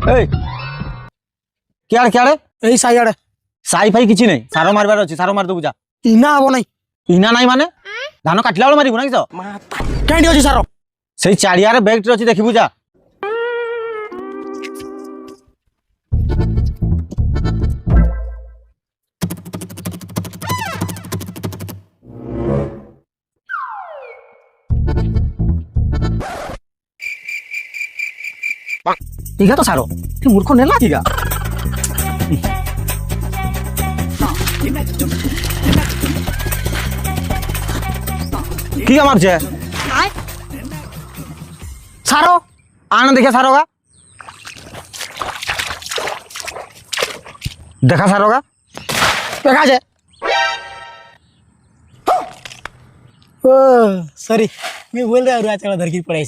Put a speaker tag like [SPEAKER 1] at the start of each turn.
[SPEAKER 1] এই কিয়াড়ে কিয়াড়ে
[SPEAKER 2] এই সাইয়াড়ে
[SPEAKER 1] সাই ফাই কিছু নাই সার মারবার আছে সার মার দেবু যা
[SPEAKER 2] ইনা হব নাই
[SPEAKER 1] ইনা নাই মানে ধান কাটিলা বেলা মারিবু না কি
[SPEAKER 2] কেঁটি ଅଛି ସାର
[SPEAKER 1] সেই চারিয়ারে ব্যাগটি আছে দেখিবু যা
[SPEAKER 2] ইগা তো সারো তুই মূর্খ নেলা ইগা
[SPEAKER 1] কি মারছে
[SPEAKER 2] সারো
[SPEAKER 1] আন দেখে সারোগা দেখা সারোগা
[SPEAKER 2] দেখা যায় ও সরি मी बोल रहा हूँ आज धरकी पड़ाई